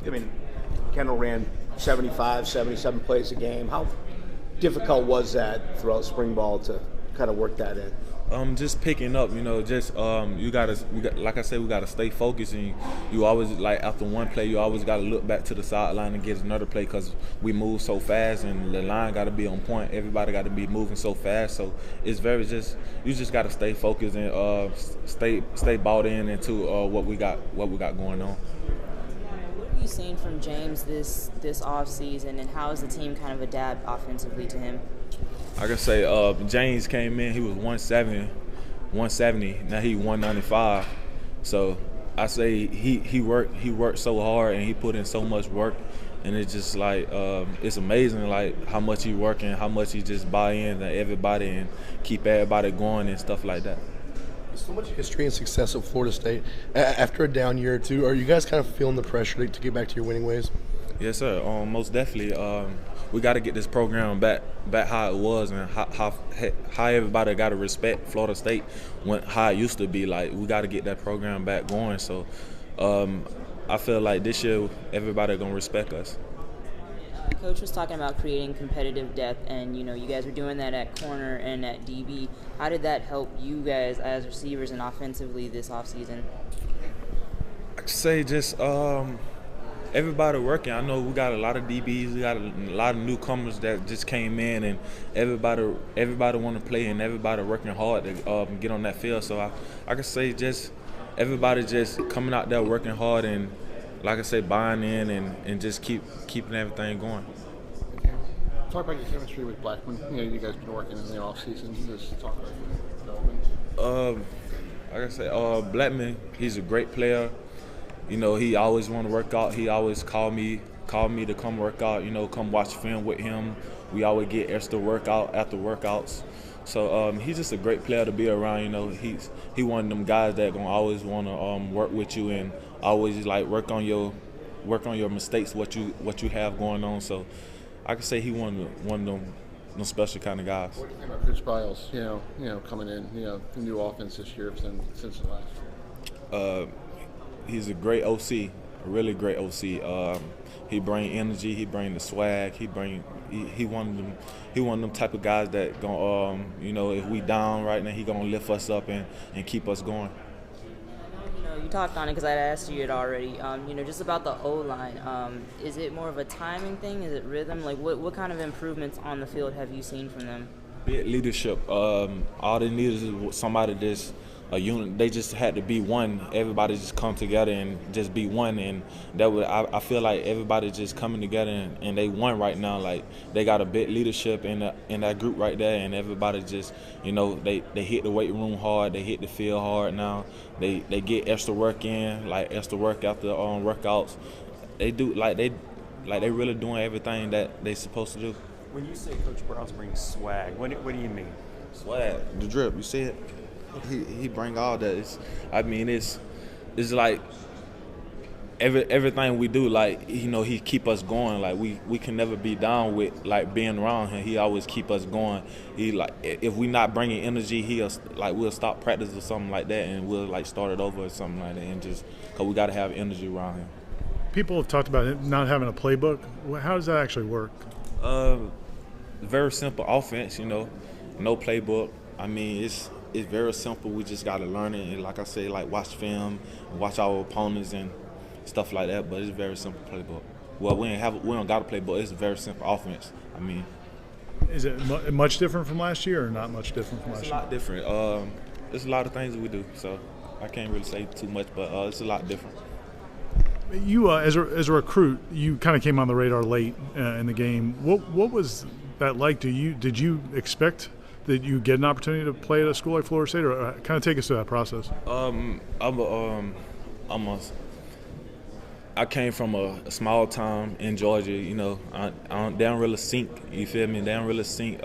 I mean, Kendal ran 75, 77 plays a game. How difficult was that throughout spring ball to kind of work that in? Just picking up, like I said, we gotta stay focused, and you always, like, after one play, you always gotta look back to the sideline and get another play, because we move so fast and the line gotta be on point. Everybody gotta be moving so fast, so it's you just gotta stay focused and stay bought in into what we got going on. What have you seen from James this off season, and how has the team kind of adapt offensively to him? I can say James came in, he was 170, now he 195. So I say he worked so hard, and he put in so much work, and it's just like it's amazing, like, how much he working, how much he just buy in to everybody and keep everybody going and stuff like that. So much history and success at Florida State. After a down year or two, are you guys kind of feeling the pressure to get back to your winning ways? Yes, sir. Most definitely. We got to get this program back how it was, and how everybody got to respect Florida State how it used to be. Like, we got to get that program back going. So I feel like this year everybody gonna respect us. Coach was talking about creating competitive depth, and you guys were doing that at corner and at DB. How did that help you guys as receivers and offensively this offseason? I'd say just everybody working. I know we got a lot of DBs, we got a lot of newcomers that just came in, and everybody want to play, and everybody working hard to get on that field. So I could say just everybody just coming out there working hard, and, like I say, buying in and just keeping everything going. Talk about your chemistry with Blackman. You guys been working in the off season. Just talk about development. Like I say, Blackman, he's a great player. He always want to work out. He always call me to come work out. Come watch film with him. We always get extra workout after workouts. So he's just a great player to be around. He one of them guys that gonna always want to work with you, and always like work on your mistakes, what you have going on. So I could say he one of them special kind of guys. What do you think about Coach Briles? Coming in, the new offense this year since the last. He's a great OC, a really great OC. He bring energy, he bring the swag, he one of them type of guys that gonna if we down right now, he gonna lift us up and keep us going. You talked on it because I asked you it already. Just about the O-line. Is it more of a timing thing? Is it rhythm? Like, what kind of improvements on the field have you seen from them? Leadership. All they need is somebody that's a unit. They just had to be one. Everybody just come together and just be one, and I feel like everybody just coming together and they one right now. Like, they got a big leadership in that group right there, and everybody just they hit the weight room hard. They hit the field hard now. They get extra work in, like extra work after workouts. They do they really doing everything that they supposed to do. When you say Coach Briles brings swag, what do you mean? Swag, the drip. You see it? He bring all that. It's like everything we do. Like, he keep us going. Like, we can never be down with like being around him. He always keep us going. He like, if we not bringing energy, we'll stop practice or something like that, and we'll like start it over or something like that, and just because we got to have energy around him. People have talked about not having a playbook. How does that actually work? Very simple offense. No playbook. I mean, it's very simple. We just got to learn it, and like I say, like watch film, watch our opponents and stuff like that. But it's a very simple playbook. Well, we don't got a playbook. It's a very simple offense. I mean, is it much different from last year, or not much different from last year? It's a lot different. There's a lot of things that we do, so I can't really say too much, but it's a lot different. You, as a recruit, you kind of came on the radar late in the game. What was that like? Did you expect that you get an opportunity to play at a school like Florida State, or kind of take us through that process? I came from a small town in Georgia. They don't really sink. You feel me? They don't really sink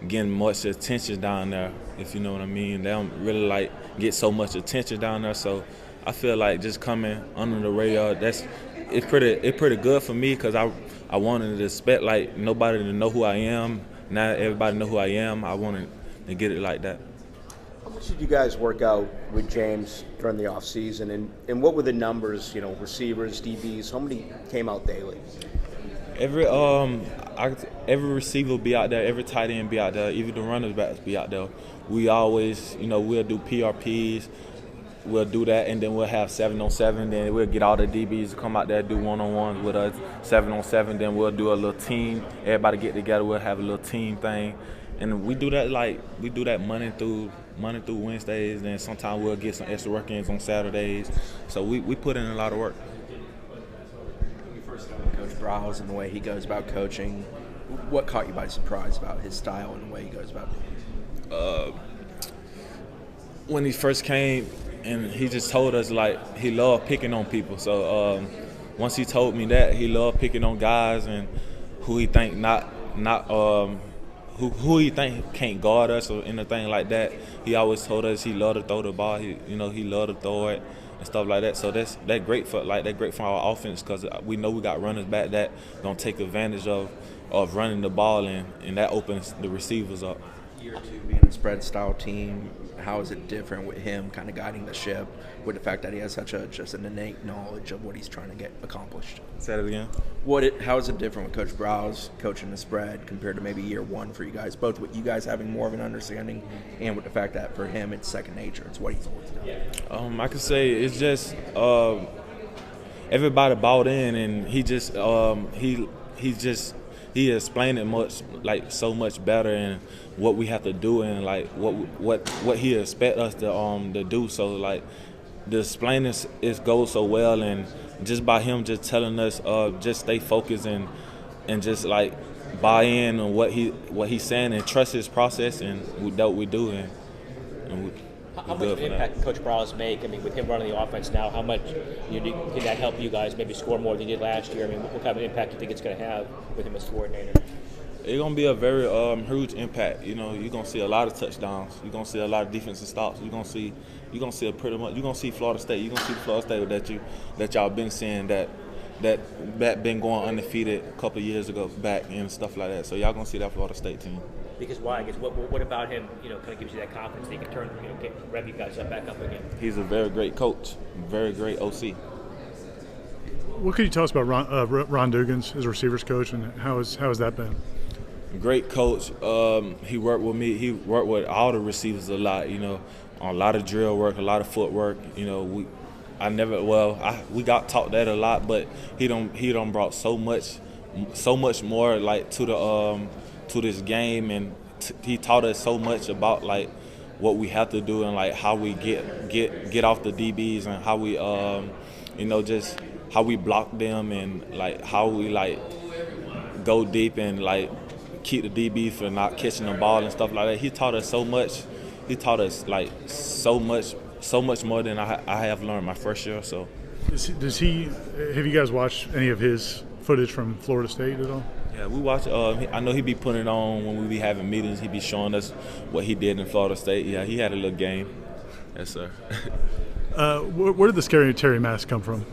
getting much attention down there. If you know what I mean, they don't really like get so much attention down there. So I feel like just coming under the radar, it's pretty good for me, because I wanted to expect like nobody to know who I am. Now everybody know who I am. I wanted to get it like that. How much did you guys work out with James during the off season, and what were the numbers? You know, receivers, DBs. How many came out daily? Every receiver be out there, every tight end be out there, even the running backs be out there. We always, we'll do PRPs, we'll do that, and then we'll have 7-on-7. Then we'll get all the DBs to come out there do one-on-ones with us, 7-on-7. Then we'll do a little team. Everybody get together. We'll have a little team thing, and we do that Monday through Wednesdays. Then sometimes we'll get some extra work-ins on Saturdays. So we put in a lot of work. Coach Briles and the way he goes about coaching, what caught you by surprise about his style and the way he goes about it? When he first came, and he just told us like he loved picking on people. So once he told me that he loved picking on guys and who he think who he think can't guard us or anything like that, he always told us he loved to throw the ball. He loved to throw it and stuff like that. So that's great for our offense, because we know we got runners back that gonna take advantage of running the ball, and that opens the receivers up. Year two being a spread style team, how is it different with him kind of guiding the ship, with the fact that he has just an innate knowledge of what he's trying to get accomplished? Say that again. How is it different with Coach Briles coaching the spread compared to maybe year one for you guys, both with you guys having more of an understanding and with the fact that for him it's second nature, it's what he's always done? I could say it's just everybody bought in, and he explained it so much better, and what we have to do, and like what he expect us to do. So like the explaining goes so well, and just by him just telling us just stay focused and just like buy in on what he's saying and trust his process, and we do. How much of an impact can Coach Briles make? I mean, with him running the offense now, how much can that help you guys maybe score more than you did last year? I mean, what kind of impact do you think it's going to have with him as coordinator? It's going to be a very huge impact. You're going to see a lot of touchdowns. You're going to see a lot of defensive stops. You're going to see Florida State. You're going to see the Florida State that y'all been seeing that been going undefeated a couple of years ago back and stuff like that. So y'all going to see that Florida State team. Because why? I guess what about him, kind of gives you that confidence that he can turn, rev you guys back up again? He's a very great coach, very great OC. What could you tell us about Ron Dugans as a receivers coach, and how has that been? Great coach. He worked with me. He worked with all the receivers a lot. On a lot of drill work, a lot of footwork. We got taught that a lot, but he done brought so much more like to this game, and he taught us so much about like what we have to do and like how we get off the DBs, and how we just how we block them, and like how we like go deep and like keep the DBs from not catching the ball and stuff like that. He taught us so much. He taught us like so much more than I have learned my first year. So have you guys watched any of his footage from Florida State at all? Yeah, we watch. I know he be putting it on when we be having meetings. He be showing us what he did in Florida State. Yeah, he had a little game. Yes, sir. Where did the Scary Terry mask come from?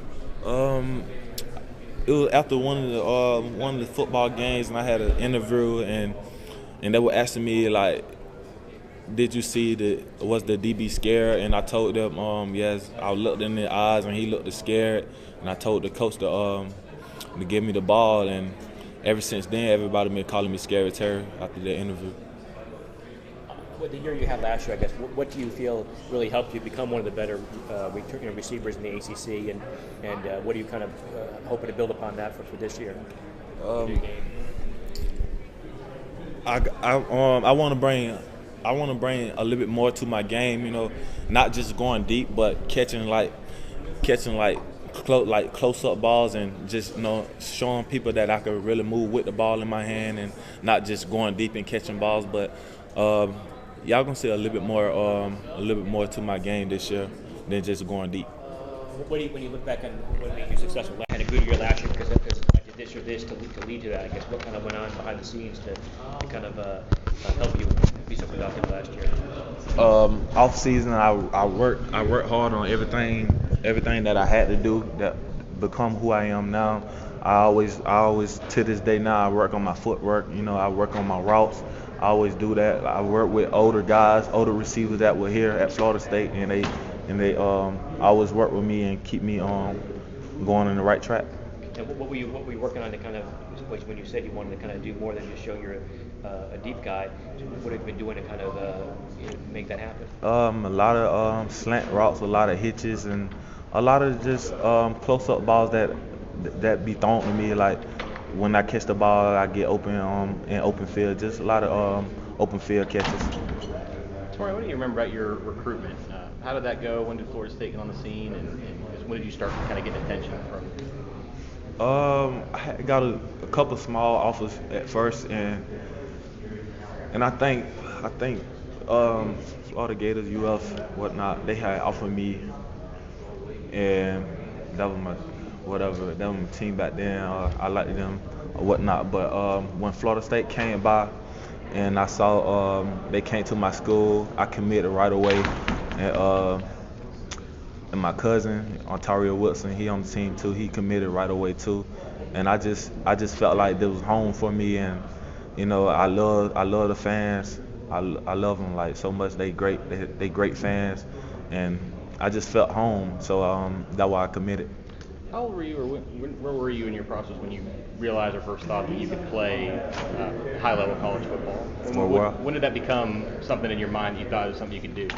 It was after one of the football games, and I had an interview, and they were asking me like, "Did you see was the DB scared?" And I told them, yes. I looked in their eyes, and he looked scared, and I told the coach to give me the ball, and ever since then, everybody been calling me Scary Terry after the interview. With the year you had last year, I guess, what do you feel really helped you become one of the better receivers in the ACC, and what are you kind of hoping to build upon that for this year? I want to bring a little bit more to my game. Not just going deep, but catching close up balls, and just showing people that I could really move with the ball in my hand, and not just going deep and catching balls. But y'all gonna see a little bit more to my game this year than just going deep. When you look back on what made you successful, I had a good year last year because I did this or this to lead to that. I guess what kind of went on behind the scenes to kind of help you be so productive last year? Off season, I worked hard on everything that I had to do to become who I am now. I always to this day now, I work on my footwork. I work on my routes. I always do that. I work with older guys, older receivers that were here at Florida State, and they always work with me and keep me going in the right track. And what were you working on to kind of, when you said you wanted to kind of do more than just show you're a deep guy, what have you been doing to kind of make that happen? A lot of slant routes, a lot of hitches, and a lot of just close-up balls that be thrown to me. Like when I catch the ball, I get open in open field. Just a lot of open field catches. Tori, what do you remember about your recruitment? How did that go? When did Florida State get on the scene, and when did you start to kind of get attention from? I got a couple small offers at first, and I think Florida Gators, UF, whatnot, they had offered me, and that was my team back then. I liked them or whatnot, but when Florida State came by, and I saw they came to my school, I committed right away, and my cousin, Ontario Woodson, he on the team too. He committed right away too, and I just felt like this was home for me. And I love the fans. I love them like so much. They great. They great fans, and I just felt home. So that's why I committed. How old were you, or where were you in your process when you realized or first thought that you could play high-level college football? When did that become something in your mind that you thought it was something you could do?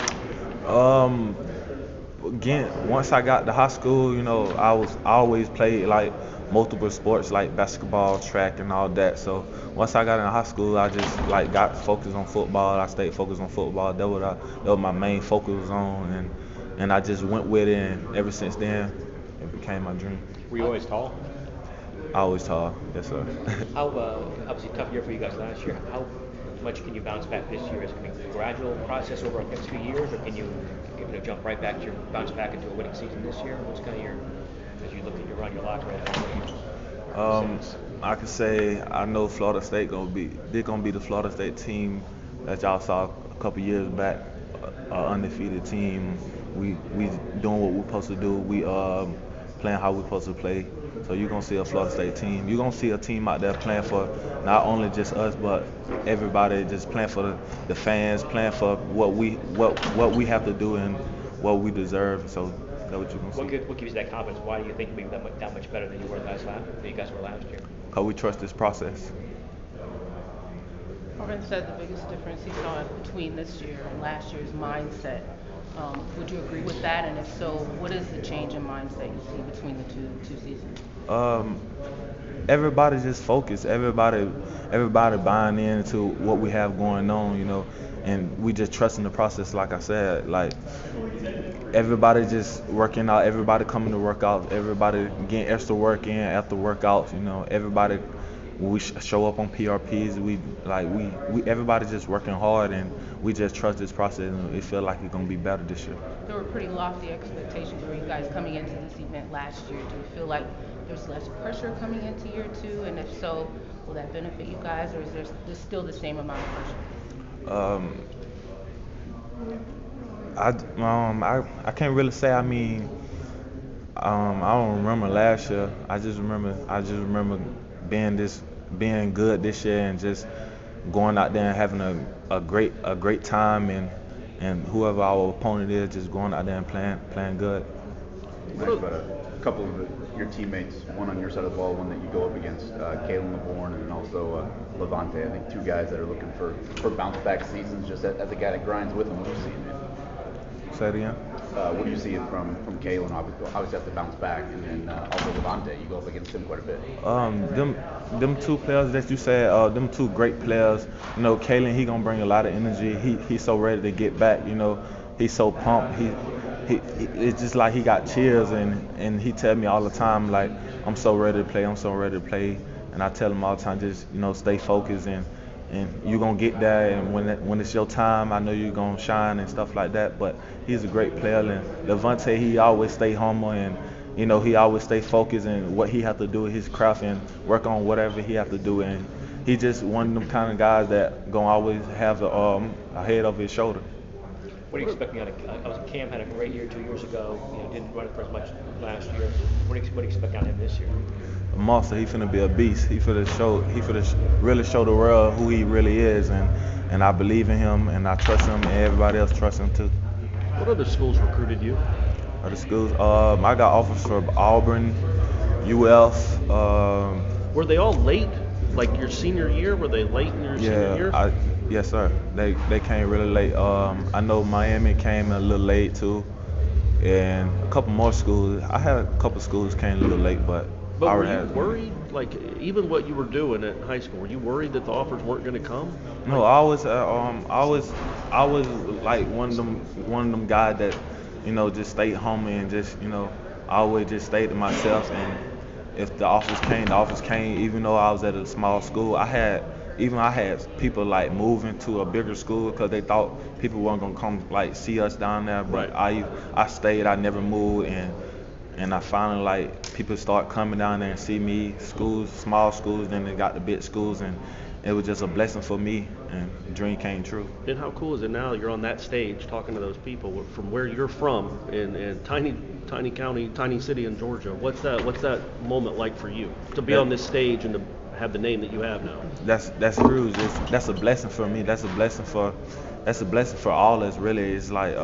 Again, once I got to high school, I always played like multiple sports like basketball, track, and all that. So once I got into high school, I just like got focused on football. I stayed focused on football. That was my main focus on, and I just went with it. And ever since then, it became my dream. Were you always tall? Always tall, yes sir. How obviously tough year for you guys last year. How much can you bounce back this year? Is it a gradual process over the next few years, or can you jump right back to bounce back into a winning season this year? What's kind of as you look at around your locker room? I could say I know Florida State gonna be the Florida State team that y'all saw a couple years back, undefeated team. We doing what we're supposed to do. We playing how we're supposed to play. So you're gonna see a Florida State team. You're gonna see a team out there playing for not only just us, but everybody, just playing for the fans, playing for what we have to do and what we deserve. So that's what you're gonna see. What gives you that confidence? Why do you think you'll be that much better than you guys were last year? Because we trust this process. Corbin said the biggest difference he saw between this year and last year's mindset. Would you agree with that? And if so, what is the change in mindset you see between the two seasons? Everybody just focused. Everybody buying into what we have going on, and we just trusting the process. Like I said, like everybody just working out. Everybody coming to work out. Everybody getting extra work in after workouts. Everybody. We show up on PRPs. Everybody just working hard, and we just trust this process, and we feel like it's gonna be better this year. There were pretty lofty expectations for you guys coming into this event last year. Do you feel like there's less pressure coming into year two? And if so, will that benefit you guys, or is there still the same amount of pressure? I can't really say. I mean, I don't remember last year. I just remember being good this year and just going out there and having a great time, and whoever our opponent is, just going out there and playing good. Nice about a couple of your teammates, one on your side of the ball, one that you go up against, Kalen LeBourne, and then also Levante. I think two guys that are looking for bounce back seasons. Just as a guy that grinds with them, what do you see in it? Say it again. What do you see from Kalen? Obviously have to bounce back, and then also Levante. You go up against him quite a bit. Them two players that you said, them two great players. Kalen, he gonna bring a lot of energy. He's so ready to get back. He's so pumped. It's just like he got chills, and he tell me all the time, like, I'm so ready to play. I'm so ready to play. And I tell him all the time, just stay focused, and you're going to get there, and when it's your time, I know you're going to shine and stuff like that. But he's a great player, and Levante, he always stay humble, and he always stay focused in what he have to do with his craft and work on whatever he have to do. And he just one of them kind of guys that going to always have a head over his shoulder. What are you expecting out of Cam had a great year 2 years ago. Didn't run it for as much last year. What do you expect out of him this year? A monster. He finna be a beast. He finna really show the world who he really is, and I believe in him, and I trust him, and everybody else trusts him too. What other schools recruited you? Other schools, I got offers from Auburn, UF. Were they all late? Like your senior year? Were they late in your senior year? Yes, sir. They came really late. I know Miami came a little late too, and a couple more schools. I had a couple schools came a little late, but I were already you worried? Like even what you were doing at high school, were you worried that the offers weren't going to come? No, I was like one of them guys that, just stayed home and just, I always just stayed to myself. And if the offers came, the offers came. Even though I was at a small school, I had people like moving to a bigger school because they thought people weren't gonna come like see us down there. But I stayed. I never moved, and I finally like people start coming down there and see me. Schools, small schools, then they got the big schools, and it was just a blessing for me, and the dream came true. And how cool is it now you're on that stage talking to those people from where you're from in tiny county, tiny city in Georgia? What's that moment like for you to be on this stage and to have the name that you have now? That's huge. That's a blessing for me. That's a blessing for all of us. Really, it's like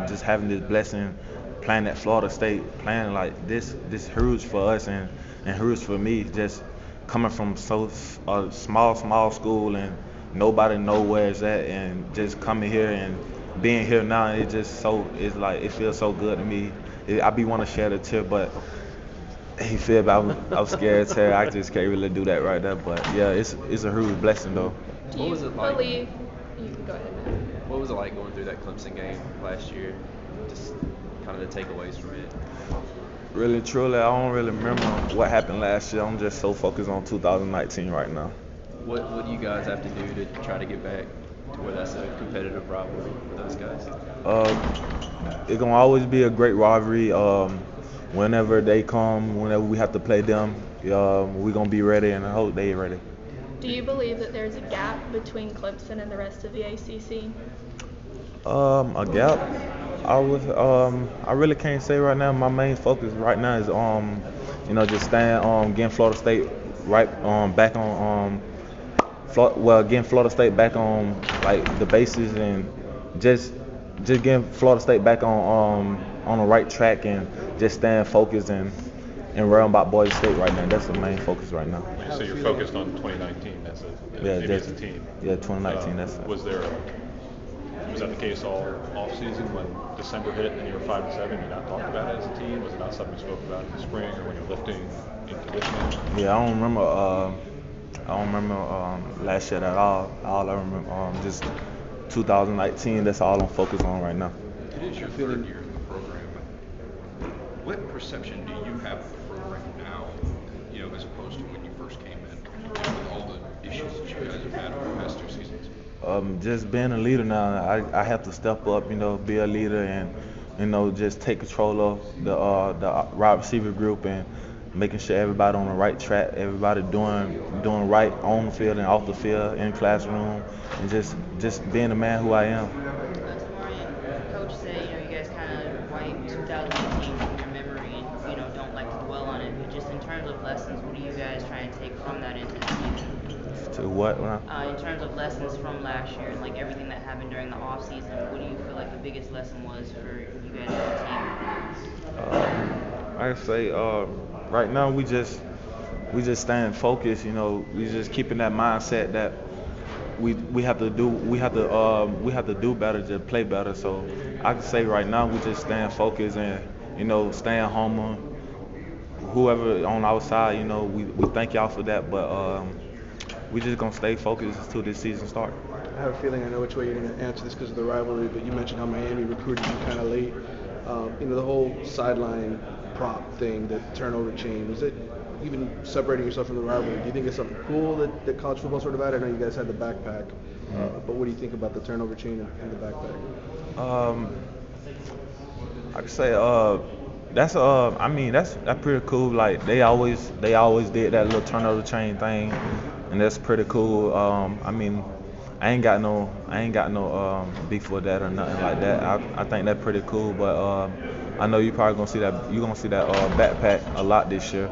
just having this blessing, playing at Florida State, playing like this huge for us and huge for me. Just coming from a small school and nobody know where it's at, and just coming here and being here now, it feels so good to me. I be want to share the tip, but he feel bad. I'm scared to. I just can't really do that right there. But yeah, it's a huge blessing though. Do you believe? You can go ahead, Matt. What was it like going through that Clemson game last year? Just kind of the takeaways from it. Really, truly, I don't really remember what happened last year. I'm just so focused on 2019 right now. What do you guys have to do to try to get back to where that's a competitive rivalry for those guys? It's gonna always be a great rivalry. Whenever they come, whenever we have to play them, we're gonna be ready, and I hope they're ready. Do you believe that there's a gap between Clemson and the rest of the ACC? A gap. I really can't say right now. My main focus right now is just staying getting Florida State back on getting Florida State back on like the bases, and just getting Florida State back on the right track, and just staying focused and worrying about Boise State right now. That's the main focus right now. So you're focused on 2019 as a team. Yeah, 2019. Was that the case all off season when December hit and you were 5-7? You not talked about it as a team? Was it not something you spoke about in the spring or when you're lifting in conditioning? Yeah, I don't remember last year at all. All I remember just 2019. That's all I'm focused on right now. It is your third year in the program. What perception do you have of the program now, as opposed to when you first came in, with all the issues that you guys have had over the past 2 seasons? Just being a leader now, I have to step up, be a leader, and just take control of the wide receiver group, and making sure everybody on the right track, everybody doing right on the field and off the field, in classroom, and just being the man who I am. Coach said, you guys kind of wipe 2018 from your memory and don't like to dwell on it. But just in terms of lessons, what are you guys trying to take from that into the season? To what? In terms of lessons from last year and like everything that happened during the off season, what do you feel like the biggest lesson was for you guys as a team? I say right now we just staying focused. We just keeping that mindset that we have to do better, just play better. So I can say right now we just staying focused and staying humble. Whoever on our side, we thank y'all for that, but we just gonna stay focused until this season starts. I have a feeling I know which way you're going to answer this because of the rivalry, but you mentioned how Miami recruited you kind of late. The whole sideline prop thing, the turnover chain, was it even separating yourself from the rivalry? Do you think it's something cool that college football sort of had? I know you guys had the backpack, but what do you think about the turnover chain and the backpack? I could say that's pretty cool. Like they always did that little turnover chain thing, and that's pretty cool. I ain't got no beef with that or nothing like that. I think that's pretty cool, but I know you probably gonna see that backpack a lot this year.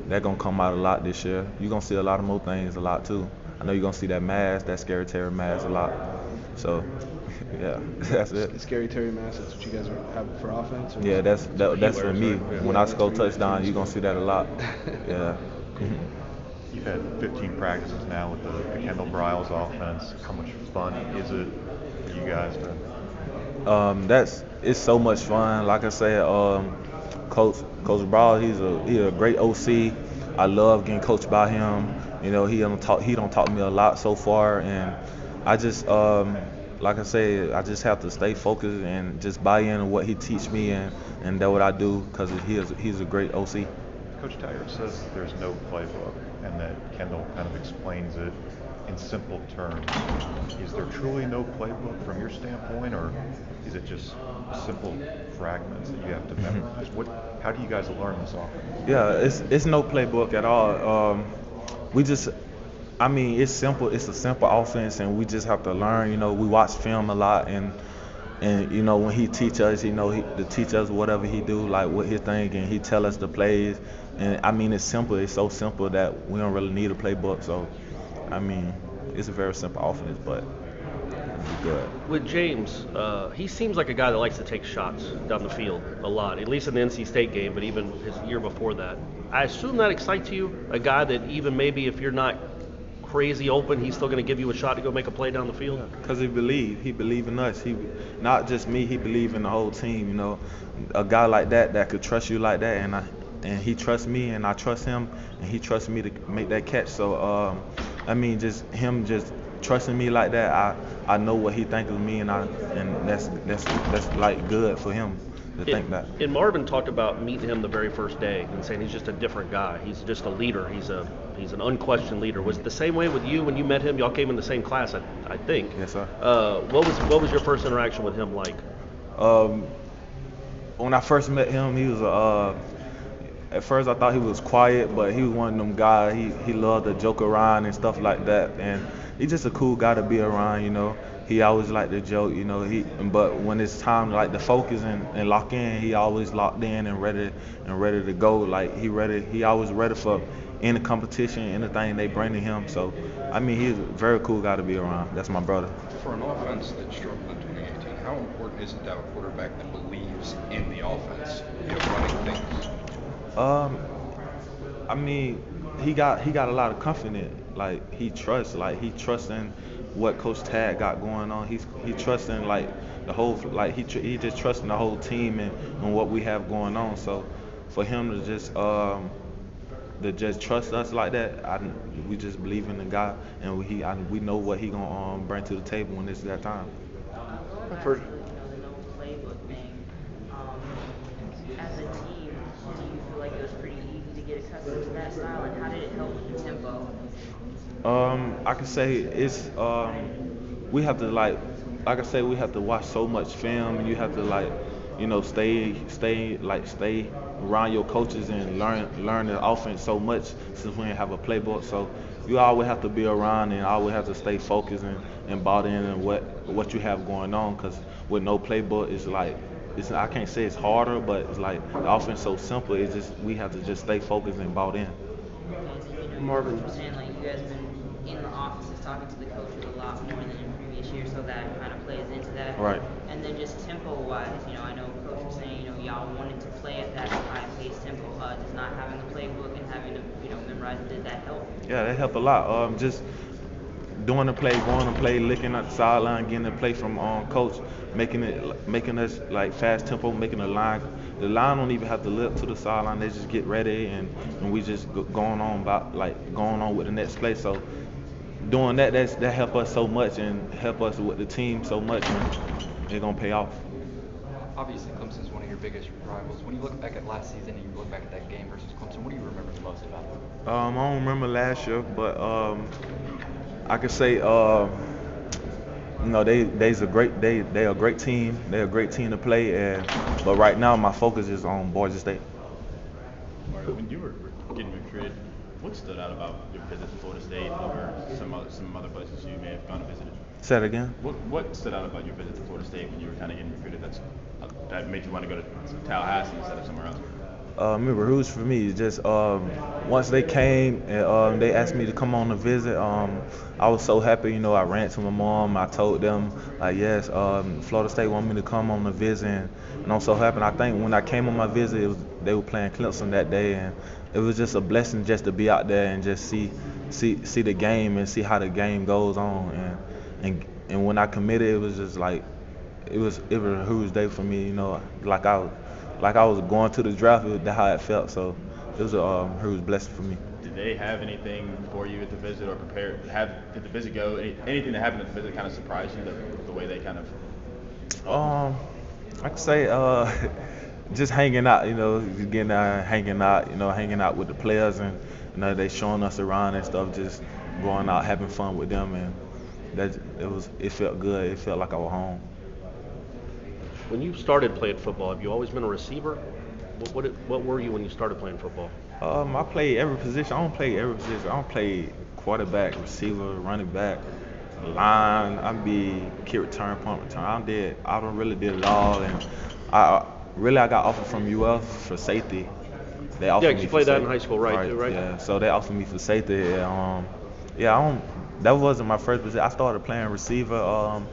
That gonna come out a lot this year. You gonna see a lot of more things a lot too. I know you're gonna see that mask, that Scary Terry mask a lot. So yeah, that's it. Scary Terry mask. That's what you guys have for offense. Or Yeah, that's for me. right? When I score touchdown, you're gonna see that a lot. Yeah. You've had 15 practices now with the Kendal Briles offense. How much fun is it for you guys to? It's so much fun. Like I said, Coach Briles, he's a great OC. I love getting coached by him. You know, he don't taught me a lot so far, and I just like I said, I just have to stay focused and just buy in what he teach me, and that's what I do because he's a great OC. Coach Taggart says that there's no playbook and that Kendal kind of explains it in simple terms. Is there truly no playbook from your standpoint, or is it just simple fragments that you have to memorize? How do you guys learn this offense? Yeah, it's no playbook at all. It's simple. It's a simple offense, and we just have to learn. You know, we watch film a lot, and you know, when he teach us, you know, he teach us whatever he do, like what he think, and he tell us the plays. And I mean, it's simple. It's so simple that we don't really need a playbook. So, I mean, it's a very simple offense, but it's good. With James, he seems like a guy that likes to take shots down the field a lot, at least in the NC State game, but even his year before that. I assume that excites you, a guy that even maybe if you're not crazy open, he's still going to give you a shot to go make a play down the field? Because he believe in us. He not just me, he believe in the whole team, you know. A guy like that could trust you like that, and he trusts me, and I trust him, and he trusts me to make that catch. So, just him just trusting me like that, I know what he thinks of me, and that's like good for him to think that. And Marvin talked about meeting him the very first day and saying he's just a different guy. He's just a leader. He's an unquestioned leader. Was it the same way with you when you met him? Y'all came in the same class, I think. Yes, sir. What was your first interaction with him like? When I first met him, he was at first I thought he was quiet, but he was one of them guys. He loved to joke around and stuff like that, and he's just a cool guy to be around, you know. He always liked to joke, you know. But when it's time to focus and lock in, he always locked in and ready to go. Like he always ready for any competition, anything they bring to him. So he's a very cool guy to be around. That's my brother. For an offense that struggled in 2018, how important is it to have a quarterback that believes in the offense, running things? He got a lot of confidence. Like he trusts in what Coach Tag got going on. He trusting the whole he just trusting the whole team and what we have going on. So for him to just trust us like that, we just believe in the guy, and we know what he gonna bring to the table when it's that time. The no playbook thing. As a team, do you feel like it was pretty easy to get accustomed to that style, and how did it help with the tempo? I can say it's we have to like I said, we have to watch so much film, and you have to stay around your coaches and learn the offense so much since we didn't have a playbook. So you always have to be around and always have to stay focused and bought in and what you have going on. Because with no playbook, I can't say it's harder, but it's like the offense so simple. It's just we have to just stay focused and bought in. Marvin. You guys have been in the offices talking to the coaches a lot more than in previous years, so that kind of plays into that. Right. And then just tempo-wise, I know Coach was saying, y'all wanted to play at that high-paced tempo. Does not having the playbook and having to, memorize it, did that help? Yeah, that helped a lot. Just doing the play, going to play, licking at the sideline, getting the play from Coach, making us fast tempo, making the line. The line don't even have to lift to the sideline. They just get ready, and we just going on with the next play. So doing that help us so much and help us with the team so much, and it's gonna pay off. Obviously, Clemson's one of your biggest rivals. When you look back at last season and you look back at that game versus Clemson, what do you remember the most about it? I don't remember last year, but I could say they're a great team. They're a great team to play, but right now my focus is on Boise State. Mario, when you were getting recruited What stood out about your visit to Florida State over some other places you may have gone and visited? Say it again. What stood out about your visit to Florida State when you were kind of getting recruited that made you want to go to Tallahassee instead of somewhere else? Remember, Rouge for me, just once they came and they asked me to come on a visit, I was so happy. You know, I ran to my mom. I told them, like, yes, Florida State want me to come on a visit, and I'm so happy. And I think when I came on my visit, they were playing Clemson that day, and it was just a blessing just to be out there and just see the game and see how the game goes on. And when I committed, it was just like it was a huge day for me. You know, like I was going to the draft. That's how it felt. So it was a huge blessing for me. Did they have anything for you at the visit or prepared? Did the visit go? Anything that happened at the visit kind of surprised you? The way they kind of. I could say just hanging out. You know, getting out, hanging out. You know, hanging out with the players, and you know they showing us around and stuff. Just going out, having fun with them, and it felt good. It felt like I was home. When you started playing football, have you always been a receiver? What were you when you started playing football? I played every position. I don't play every position. I don't play quarterback, receiver, running back, line. I be kick return, punt return. I don't really did it all. And I got offered from UF for safety. They offered me you for played that safety. in high school, right? Yeah. So they offered me for safety. That wasn't my first position. I started playing receiver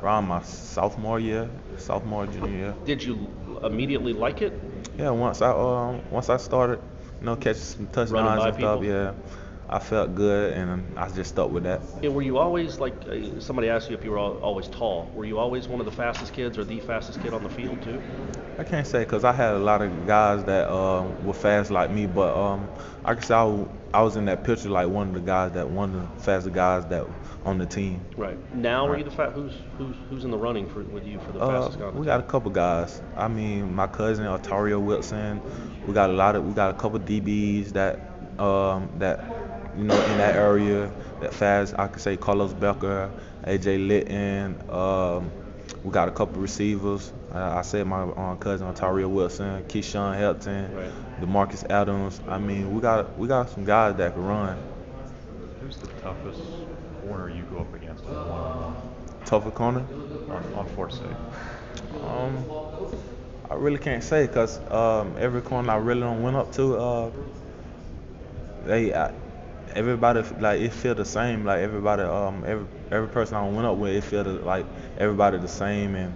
around my sophomore, junior year. Did you immediately like it? Yeah, once I started, catching some touchdowns and stuff, yeah, I felt good, and I just stuck with that. Yeah, were you always somebody asked you if you were always tall? Were you always one of the fastest kids or the fastest kid on the field too? I can't say because I had a lot of guys that were fast like me, but I can say I was in that picture like one of the fastest guys that on the team. Right. Now, are you who's in the running with you for the fastest guy? We got a couple guys. I mean, my cousin Ontario Wilson. We got a couple DBs that in that area that fast. I could say Carlos Becker, AJ Litton. We got a couple receivers. I said my cousin Ontario Wilson, Keyshawn Helton, right. DeMarcus Adams. I mean, we got some guys that can run. Who's the toughest corner you go up against in one-on-one? Toughest corner? On Florida State. I really can't say because every corner I really don't went up to, everybody it feel the same. Like everybody, every person I went up with, it feel like everybody the same. And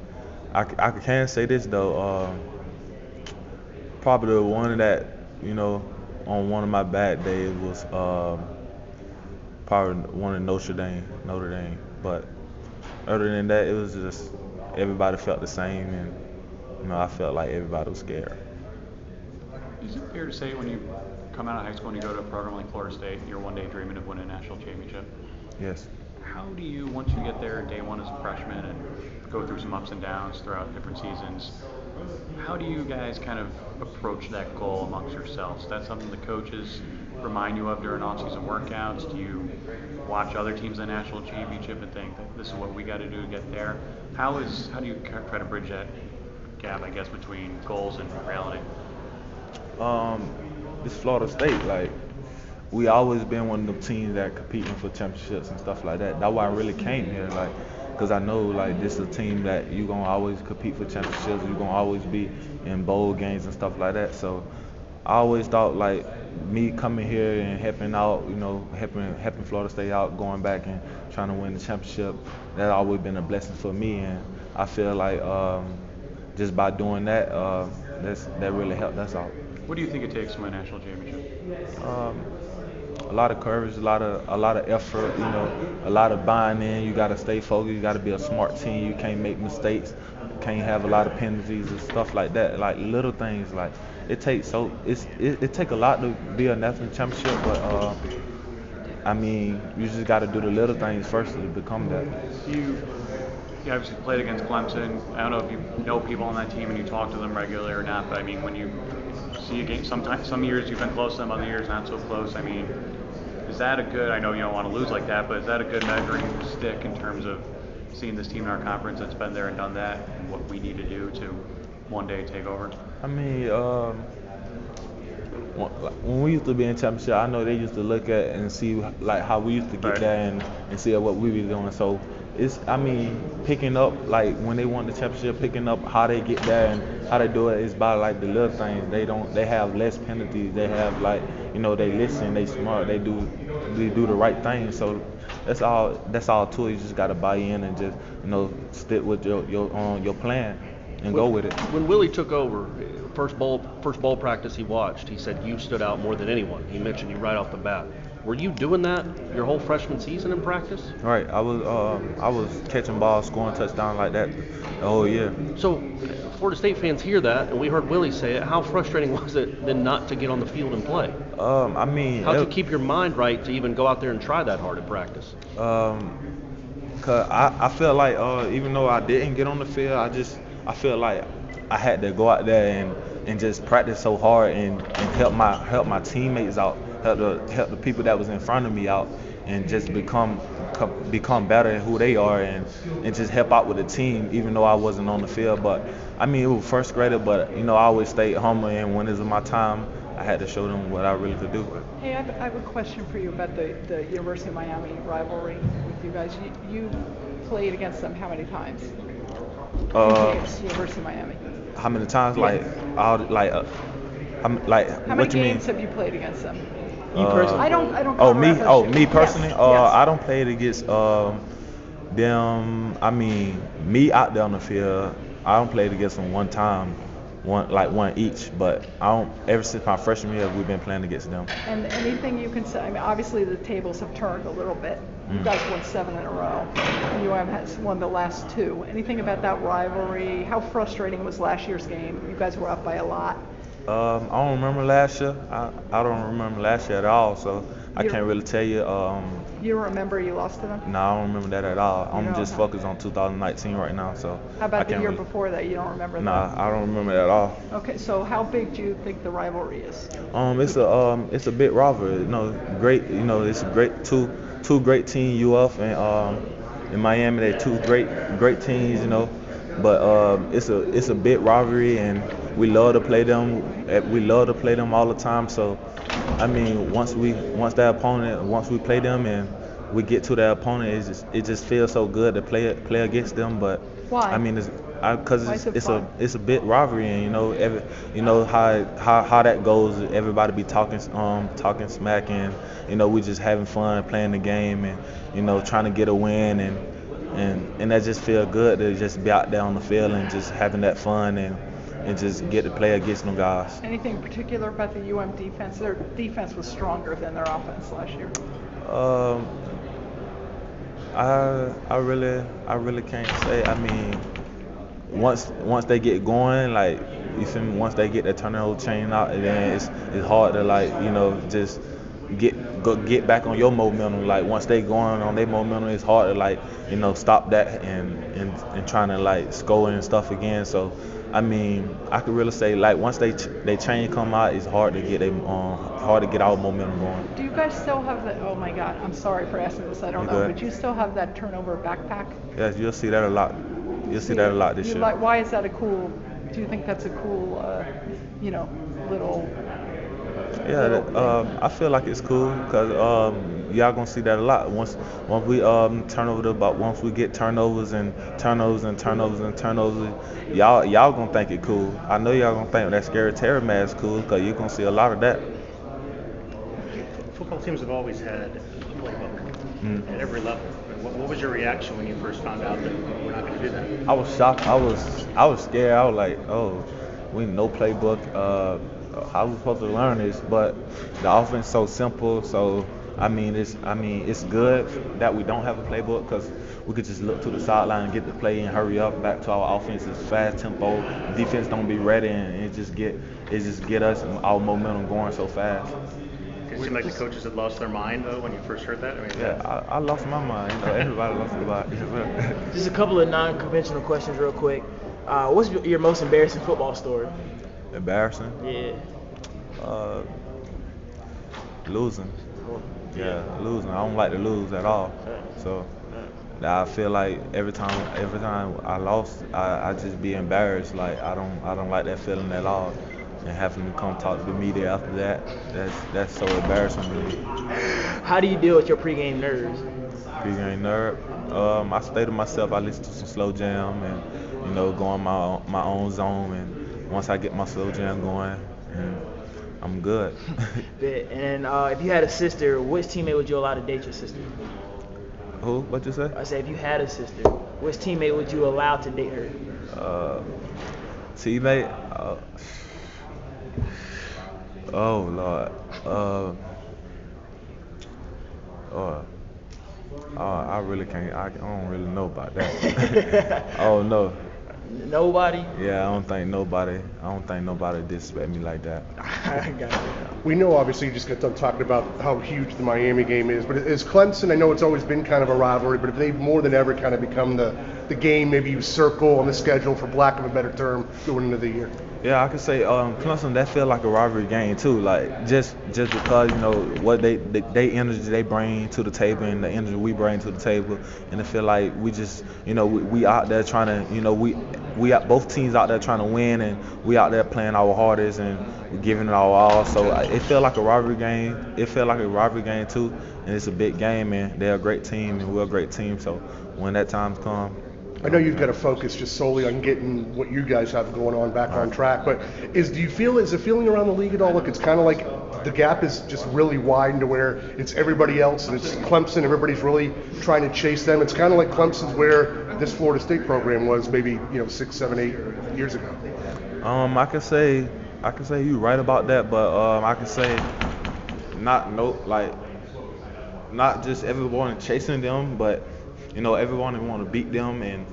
I can say this though, probably the one that on one of my bad days was probably one in Notre Dame. But other than that, it was just everybody felt the same, and I felt like everybody was scared. Is it fair to say when you come out of high school and you go to a program like Florida State, you're one day dreaming of winning a national championship? Yes. How do you, once you get there day one as a freshman and go through some ups and downs throughout different seasons, how do you guys kind of approach that goal amongst yourselves? Is that something the coaches remind you of during off-season workouts? Do you watch other teams in the national championship and think that this is what we got to do to get there? How do you try to bridge that gap, I guess, between goals and reality? This Florida State, we always been one of them teams that competing for championships and stuff like that. That's why I really came here, because I know this is a team that you're gonna always compete for championships. You're gonna always be in bowl games and stuff like that. So I always thought me coming here and helping out, helping Florida State out, going back and trying to win the championship, that always been a blessing for me. And I feel like just by doing that, that really helped. That's all. What do you think it takes to win a national championship? A lot of courage, a lot of effort, a lot of buying in. You got to stay focused. You got to be a smart team. You can't make mistakes. You can't have a lot of penalties and stuff like that. Little things. It takes a lot to be a national championship, but you just got to do the little things first to become that. You obviously played against Clemson. I don't know if you know people on that team and you talk to them regularly or not, but when you see a game, some years you've been close to them, other years not so close. Is that a good, I know you don't want to lose like that, but is that a good measuring stick in terms of seeing this team in our conference that's been there and done that, and what we need to do to one day take over? when we used to be in championship, I know they used to look at and see like how we used to get there and see what we were doing. So picking up like when they won the championship, picking up how they get there and how they do it is by like the little things. They have less penalties. They have like they listen, they smart, they do the right thing. So that's all too. You just gotta buy in and just stick with your plan and go with it. When Willie took over, first ball practice he watched, he said you stood out more than anyone. He mentioned you right off the bat. Were you doing that your whole freshman season in practice? Right. I was catching balls, scoring touchdowns like that the whole year. So Florida State fans hear that, and we heard Willie say it. How frustrating was it then not to get on the field and play? How'd you keep your mind right to even go out there and try that hard at practice? Cause I feel like even though I didn't get on the field, I feel like I had to go out there and just practice so hard and help my teammates out, help the people that was in front of me out, and just become better at who they are and just help out with the team, even though I wasn't on the field. But it was first grader, but I always stayed humble, and when it was my time, I had to show them what I really could do. Hey, I have a question for you about the University of Miami rivalry with you guys. You played against them how many times? University of Miami. How many times? How many games have you played against them? You personally? I don't. Me personally? Yes. I don't play it against them. Me out there on the field. I don't play it against them one time. One each, but I don't. Ever since my freshman year, we've been playing against them. And anything you can say? Obviously the tables have turned a little bit. You guys won 7 in a row. And UM has won the last 2. Anything about that rivalry? How frustrating was last year's game? You guys were up by a lot. I don't remember last year. I don't remember last year at all. So I can't really tell you. You don't remember you lost to them? No, I don't remember that at all. I'm just focused on 2019 right now. So how about the year before that? You don't remember that? Nah, I don't remember that at all. Okay, so how big do you think the rivalry is? It's a big rivalry. Great. It's a great two great teams, UF and in Miami. They're two great teams. But it's a big rivalry, and we love to play them. We love to play them all the time. So once we play them and we get to that opponent, it just feels so good to play against them. But why? Because it's a big rivalry, and how that goes. Everybody be talking smack, and we just having fun playing the game, and trying to get a win, and that just feel good to just be out there on the field and just having that fun and just get to play against them guys. Anything particular about the UM defense? Their defense was stronger than their offense last year. I really can't say. Once they get going, like you feel me, once they get that turnover chain out, and then it's hard to just get back on your momentum. Like once they going on their momentum, it's hard to stop that and trying to score and stuff again. So I could really say once they chain come out, it's hard to get our momentum going. Do you guys still have that? Oh my God, I'm sorry for asking this. I don't know, but you still have that turnover backpack? Yes, you'll see that a lot. You'll see that a lot this year. Why is that do you think that's a cool, little? Yeah, I feel like it's cool because y'all gonna see that a lot. Once we once we get turnovers, y'all gonna think it cool. I know y'all gonna think that scary Terry mask cool because you're gonna see a lot of that. Football teams have always had a playbook at every level. What was your reaction when you first found out that we're not going to do that? I was shocked. I was scared. I was like, oh, we no playbook. How we supposed to learn this? But the offense so simple. So it's good that we don't have a playbook because we could just look to the sideline and get the play and hurry up back to our offense. It's fast tempo. Defense don't be ready, and it just get us and our momentum going so fast. It seemed like the coaches had lost their mind though when you first heard that. I lost my mind. Everybody lost their mind. Just a couple of non-conventional questions, real quick. What's your most embarrassing football story? Embarrassing? Yeah. Losing. Yeah, losing. I don't like to lose at all. So I feel like every time I lost, I just be embarrassed. Like I don't like that feeling at all. and having to come talk to the media after that, that's so embarrassing to me. How do you deal with your pregame nerves? Pregame nerve. I stay to myself. I listen to some slow jam and go in my own zone. And once I get my slow jam going, and I'm good. And if you had a sister, which teammate would you allow to date your sister? Who? What'd you say? I said if you had a sister, which teammate would you allow to date her? Teammate? Oh Lord. I really can't. I don't really know about that. Oh no. Nobody? Yeah, I don't think nobody disrespect me like that. I got you. We know obviously you just got done talking about how huge the Miami game is, but is Clemson, I know it's always been kind of a rivalry, but if they've more than ever kind of become the game maybe you circle on the schedule, for lack of a better term, going into the year? Yeah, I could say Clemson, that feel like a rivalry game too. Like just because what they energy they bring to the table and the energy we bring to the table, and I feel like we just we out there trying to we both teams out there trying to win, and we out there playing our hardest and giving it our all. So it felt like a rivalry game. It felt like a rivalry game too, and it's a big game, and they're a great team and we're a great team. So when that time comes. I know you've got to focus just solely on getting what you guys have going on back on track, but is the feeling around the league at all? Look, it's kind of like the gap is just really wide to where it's everybody else and it's Clemson. Everybody's really trying to chase them. It's kind of like Clemson's where this Florida State program was maybe 6, 7, 8 years ago. I can say you're right about that, but I can say not just everyone chasing them, but everyone want to beat them, and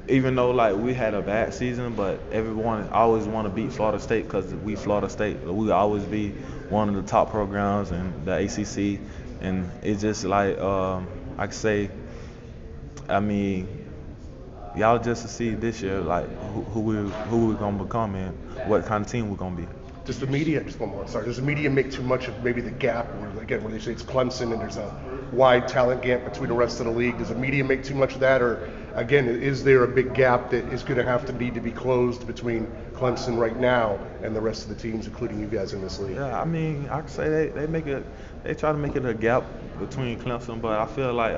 even though we had a bad season, but everyone always want to beat Florida State because we Florida State. We will always be one of the top programs in the ACC, and it's just I can say, y'all just to see this year who we're gonna become and what kind of team we're gonna be. Does the media, just one more, sorry, does the media make too much of maybe the gap where they say it's Clemson and there's a wide talent gap between the rest of the league? Does the media make too much of that, or again, is there a big gap that is going to need to be closed between Clemson right now and the rest of the teams, including you guys in this league? Yeah, I can say they try to make it a gap between Clemson, but I feel like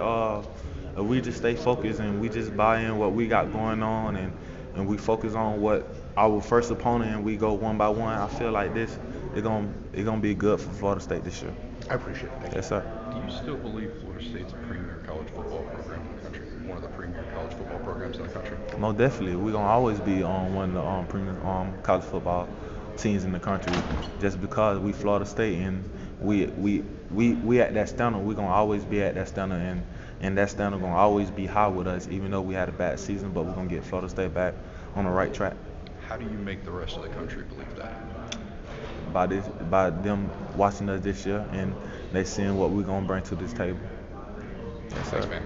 if we just stay focused and we just buy in what we got going on and we focus on what our first opponent and we go one by one, I feel like it's gonna be good for Florida State this year. I appreciate it. Thank you. Yes, sir. Do you still believe Florida State's a premier college football program in the country? One of the premier college football programs in the country? Most definitely. We're gonna always be on one of the premier college football teams in the country, just because we Florida State and we at that standard. We're gonna always be at that standard, and that standard gonna always be high with us, even though we had a bad season. But we're gonna get Florida State back on the right track. How do you make the rest of the country believe that? By them watching us this year and they seeing what we're gonna bring to this table. Yes, sir. Thanks, man.